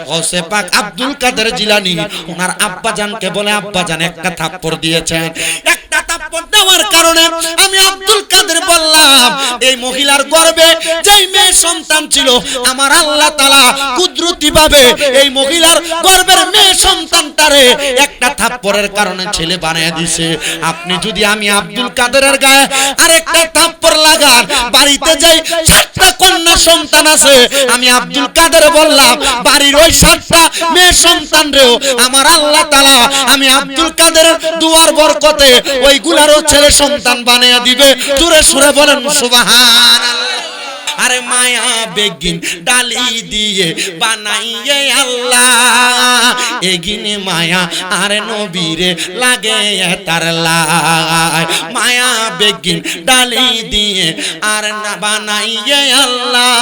গৌসে পাক আব্দুল কাদের জিলানী ওনার আব্বাজানকে বলে আব্বাজান একটা থাপ্পড় দিয়েছেন। একটা থাপ্পড় দেওয়ার কারণে আমি আব্দুল কাদের বললাম এই মহিলার গর্ভে যেই মেয়ে সন্তান ছিল আমার আল্লাহ তাআলা কুদরতি ভাবে এই মহিলার গর্ভের মেয়ে সন্তানটারে একটা থাপ্পড়ের কারণে ছেলে বানিয়ে দিয়েছে। আপনি যদি আমি আব্দুল কাদেরের গায়ে আরেকটা থাপ্পড় লাগান, বাড়িতে যাই 7টা কন্যা সন্তান আছে, আমি আব্দুল কাদের বললাম বাড়ির ওই 7টা মেয়ে সন্তানরেও আমার আল্লাহ তাআলা আমি আব্দুল কাদের দুয়ার বরকতে ওইগুলারও ছেলে সন্তান বানিয়ে দিবে। জোরে সুরে বলেন সুবহানাল্লাহ। আরে মায়া বেগিন ডালি দিয়ে বানাইয়ে আল্লাহ, এগিনে মায়া আর নবীরে লাগে তার লাই। মায়া বেগিন ডালি দিয়ে আর না বানাইয়ে আল্লাহ,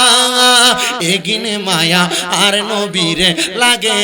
এগিনে মায়া আর নবীরে লাগে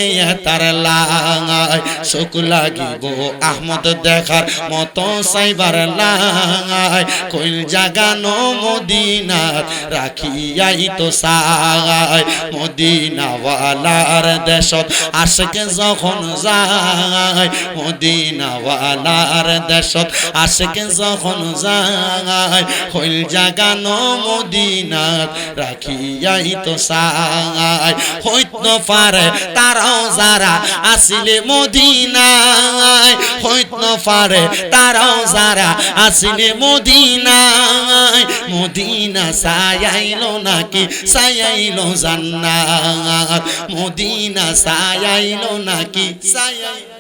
তার লাই। শোক লাগিব আহমদ দেখার মতো সাইবার লাই, কইল জাগানো মদিনার রাখিয়াই তো সাই। মদিনাওয়ালার দেশত আশিকে যখন যায়, মদিনাওয়ালার দেশত আশিকে যখন যায়, হইল জাগানো মদিনার রাখিয়াই তো সাই। হইত পারে তারাও যারা আসিলে মদিনায়, হইত পারে তারাও যারা আসিলে মদিনায়, মদিনা সায়াইলো নাকি সায়াইলো জান্নাত, মদিনা সায়াইলো নাকি সায়াইলো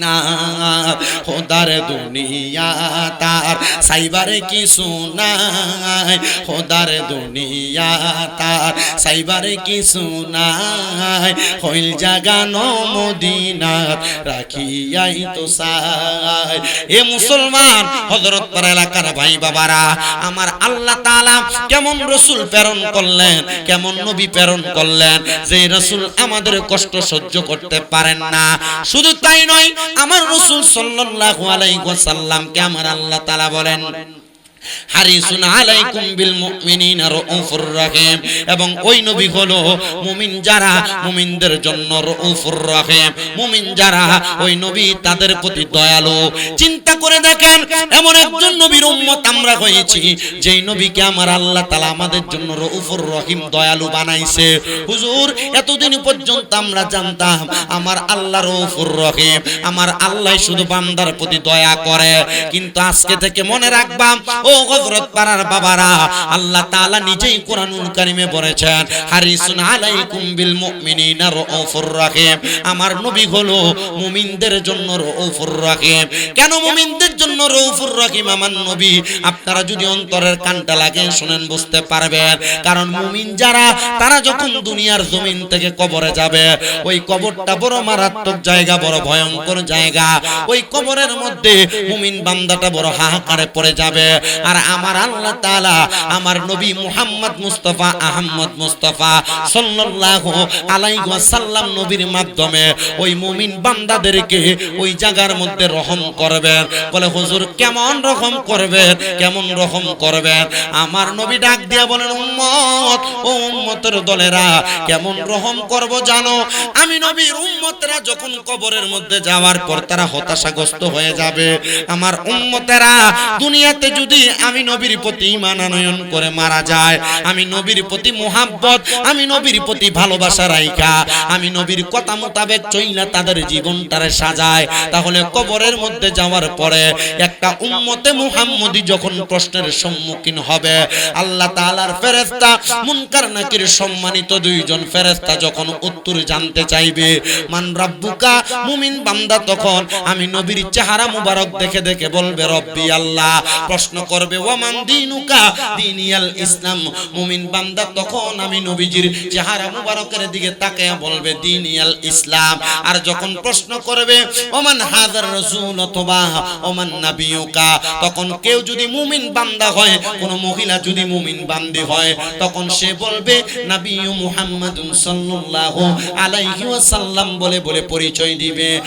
না। খোদার দুনিয়া তার সাইবারে কিছু নাই, খোদার দুনিয়া তার সাইবারে কিছু নাই, হইল জাগানো মদিনাত রাখিয়াই তো সাই। এ মুসলমান হযরত পাড়া এলাকার ভাই বাবারা, আমার আল্লাহ তাআলা কেমন রাসূল প্রেরণ করলেন, কেমন নবী প্রেরণ করলেন, যে রাসূল আমাদের কষ্ট সহ্য করতে পারেন না। শুধু তাই নয়, আমার রাসূল সাল্লাল্লাহু আলাইহি ওয়াসাল্লামকে আমার আল্লাহ তাআলা বলেন হারিসুন আলাইকুম বিল মুমিনিনা রাউফুর রহিম, এবং ওই নবী হলো মুমিন যারা মুমিনদের জন্য রাউফুর রহিম, মুমিন যারা ওই নবী তাদের প্রতি দয়ালু। চিন্তা করে দেখেন এমন একজন নবীর উম্মত আমরা হয়েছি যেই নবীকে আমার আল্লাহ তাআলা আমাদের জন্য রাউফুর রহিম দয়ালু বানাইছে। হুজুর এতদিন পর্যন্ত আমরা জানতাম আমার আল্লাহ রাউফুর রহিম, আমার আল্লাহ শুধু বান্দার প্রতি দয়া করে, কিন্তু আজকে থেকে মনে রাখবা ও হযরত পাড়ার বাবারা, আল্লাহ তাআলা নিজেই কোরআনুল কারীমে বলেছেন হারিসুন আলাইকুম বিল মুমিনিনা রাউফুর রহিম, আমার নবী হলো মুমিনদের জন্য রাউফুর রহিম। কেন মুমিনদের জন্য রাউফুর রহিম আমার নবী? আপনারা যদি অন্তরের কানটা লাগিয়ে শুনেন বুঝতে পারবেন। কারণ মুমিন যারা তারা যখন দুনিয়ার জমিন থেকে কবরে যাবে, ওই কবরটা বড় মারাত্মক জায়গা, বড় ভয়ঙ্কর জায়গা। ওই কবরের মধ্যে মুমিন বান্দাটা বড় হাহাকারে পড়ে যাবে। আর আমার আল্লাহ তাআলা আমার নবী মুহাম্মদ মুস্তাফা আহমদ মুস্তাফা সাল্লাল্লাহু আলাইহি ওয়াসাল্লাম নবীর মাধ্যমে ওই মুমিন বান্দাদেরকে ওই জায়গার মধ্যে রহম করবেন। বলে হুজুর কেমন রহম করবেন, কেমন রহম করবেন? আমার নবী ডাক দিয়া বলেন উম্মত, ও উম্মতের দলেরা, কেমন রহম করব জানো? আমি নবীর উম্মতরা যখন কবরের মধ্যে যাওয়ার পর তারা হতাশাগ্রস্ত হয়ে যাবে, আমার উম্মতেরা দুনিয়াতে যদি আমি নবীর প্রতি ঈমান আনয়ন করে মারা যায়, আমি নবীর প্রতি মুহাব্বত, আমি নবীর প্রতি ভালোবাসা রাইখা আমি নবীর কথা মোতাবেক চইলা তাদের জীবনটারে সাজায়, তাহলে কবরের মধ্যে যাওয়ার পরে একটা উম্মতে মুহাম্মদী যখন প্রশ্নের সম্মুখীন হবে, আল্লাহ তাআলার ফেরেশতা মুনকার নাকির সম্মানিত দুইজন ফেরেশতা যখন উত্তর জানতে চাইবে মান রাব্বুকা, মুমিন বান্দা তখন আমি নবীর চেহারা মুবারক দেখে দেখে বলবে রব্বি আল্লাহ। প্রশ্ন করবে ওয়ামান দিনুকা, দিনিয়াল ইসলাম। মুমিন বান্দা তখন আমি নবীজির চেহারা মুবারকের দিকে তাকায়া বলবে দিনিয়াল ইসলাম। আর যখন প্রশ্ন করবে ওমান হাযার রাসূল অথবা ওমান নাবিয়ুকা, তখন কেউ যদি মুমিন বান্দা হয়, কোন মহিলা যদি মুমিন বান্দি হয়, তখন সে বলবে নবী মুহাম্মদুন সাল্লাল্লাহু আলাইহি ওয়াসাল্লাম বলে বলে পরিচয় দিবে।